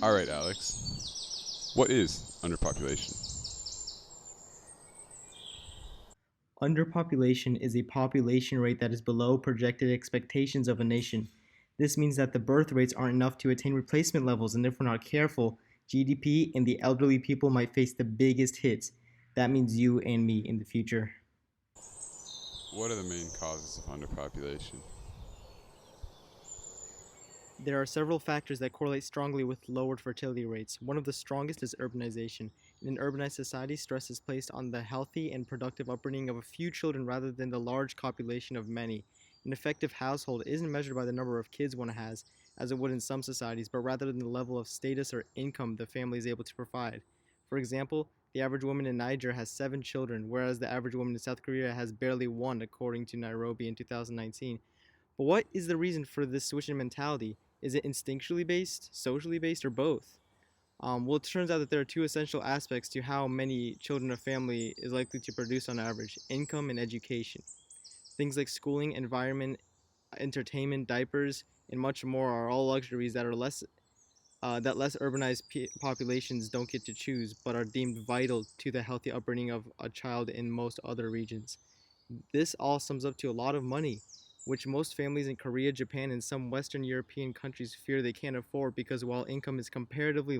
All right, Alex. What is underpopulation? Underpopulation is a population rate that is below projected expectations of a nation. This means that the birth rates aren't enough to attain replacement levels, and if we're not careful, GDP and the elderly people might face the biggest hits. That means you and me in the future. What are the main causes of underpopulation? There are several factors that correlate strongly with lowered fertility rates. One of the strongest is urbanization. In an urbanized society, stress is placed on the healthy and productive upbringing of a few children rather than the large copulation of many. An effective household isn't measured by the number of kids one has, as it would in some societies, but rather than the level of status or income the family is able to provide. For example, the average woman in Niger has 7 children, whereas the average woman in South Korea has barely one, according to Nairobi in 2019. But what is the reason for this switch in mentality? Is it instinctually based, socially based, or both? Well, it turns out that there are two essential aspects to how many children a family is likely to produce on average: income and education. Things like schooling, environment, entertainment, diapers, and much more are all luxuries that less urbanized populations don't get to choose, but are deemed vital to the healthy upbringing of a child in most other regions. This all sums up to a lot of money, which most families in Korea, Japan, and some Western European countries fear they can't afford because while income is comparatively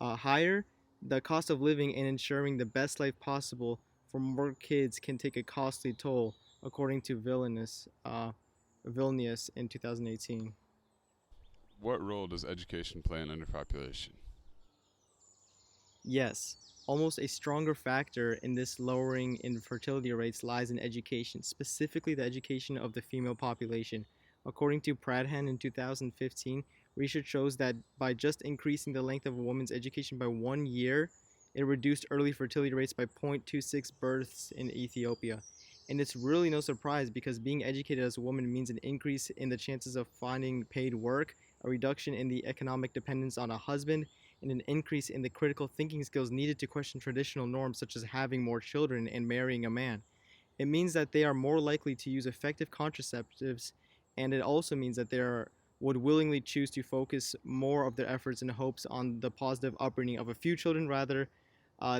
higher, the cost of living and ensuring the best life possible for more kids can take a costly toll, according to Vilnius in 2018. What role does education play in underpopulation? Yes, almost a stronger factor in this lowering in fertility rates lies in education, specifically the education of the female population. According to Pradhan in 2015, research shows that by just increasing the length of a woman's education by 1 year, it reduced early fertility rates by 0.26 births in Ethiopia. And it's really no surprise because being educated as a woman means an increase in the chances of finding paid work, a reduction in the economic dependence on a husband, and an increase in the critical thinking skills needed to question traditional norms such as having more children and marrying a man. It means that they are more likely to use effective contraceptives, and it also means that would willingly choose to focus more of their efforts and hopes on the positive upbringing of a few children rather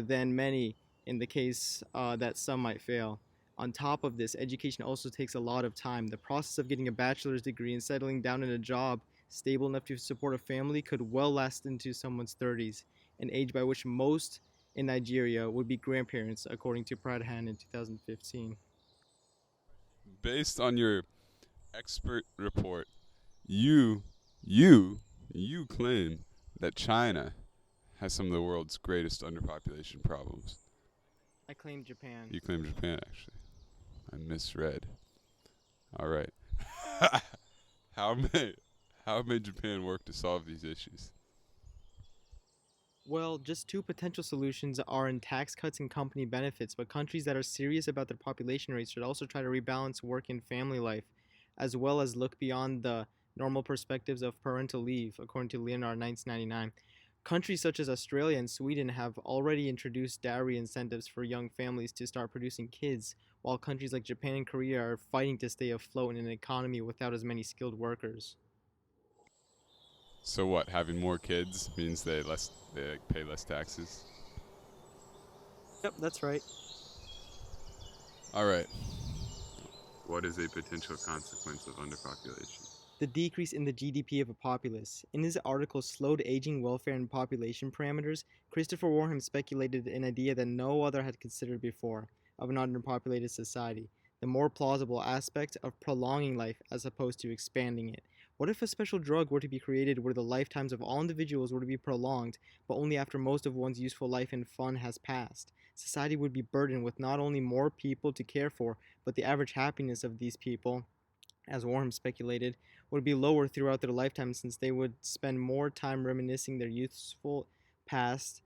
than many in the case that some might fail. On top of this, education also takes a lot of time. The process of getting a bachelor's degree and settling down in a job stable enough to support a family could well last into someone's 30s, an age by which most in Nigeria would be grandparents, according to Pradhan in 2015. Based on your expert report, you, you, you claim that China has some of the world's greatest underpopulation problems. I claim Japan. You claim Japan, actually. I misread. All right. how may how may Japan work to solve these issues? Well, just two potential solutions are in tax cuts and company benefits, but countries that are serious about their population rates should also try to rebalance work and family life, as well as look beyond the normal perspectives of parental leave, according to Leonard 1999. Countries such as Australia and Sweden have already introduced dowry incentives for young families to start producing kids, while countries like Japan and Korea are fighting to stay afloat in an economy without as many skilled workers. So what? Having more kids means they pay less taxes. Yep, that's right. All right. What is a potential consequence of underpopulation? The decrease in the GDP of a populace. In his article Slowed Aging, Welfare, and Population Parameters, Christopher Warham speculated an idea that no other had considered before of an underpopulated society, the more plausible aspect of prolonging life as opposed to expanding it. What if a special drug were to be created where the lifetimes of all individuals were to be prolonged, but only after most of one's useful life and fun has passed? Society would be burdened with not only more people to care for, but the average happiness of these people, as Warham speculated, would be lower throughout their lifetime since they would spend more time reminiscing their youthful past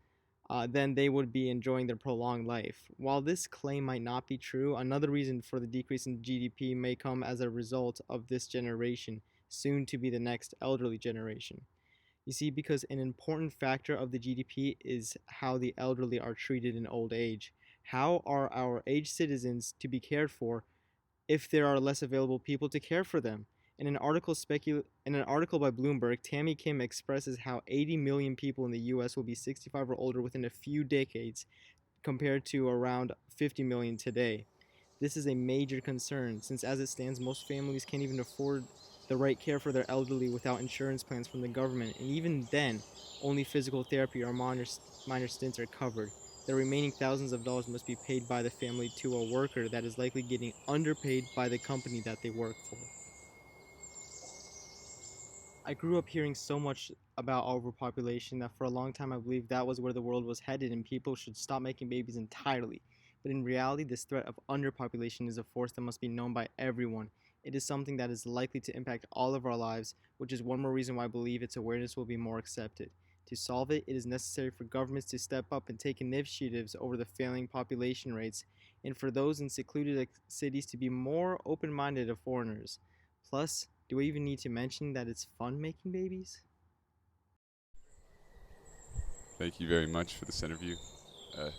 than they would be enjoying their prolonged life. While this claim might not be true, another reason for the decrease in GDP may come as a result of this generation, soon to be the next elderly generation. You see, because an important factor of the GDP is how the elderly are treated in old age. How are our aged citizens to be cared for if there are less available people to care for them? In an article by Bloomberg, Tammy Kim expresses how 80 million people in the US will be 65 or older within a few decades, compared to around 50 million today. This is a major concern since, as it stands, most families can't even afford the right care for their elderly without insurance plans from the government, and even then, only physical therapy or minor stints are covered. The remaining thousands of dollars must be paid by the family to a worker that is likely getting underpaid by the company that they work for. I grew up hearing so much about overpopulation that for a long time I believed that was where the world was headed and people should stop making babies entirely. But in reality, this threat of underpopulation is a force that must be known by everyone. It is something that is likely to impact all of our lives, which is one more reason why I believe its awareness will be more accepted. To solve it, it is necessary for governments to step up and take initiatives over the failing population rates, and for those in secluded cities to be more open minded to foreigners. Plus, do we even need to mention that it's fun making babies? Thank you very much for this interview. Uh,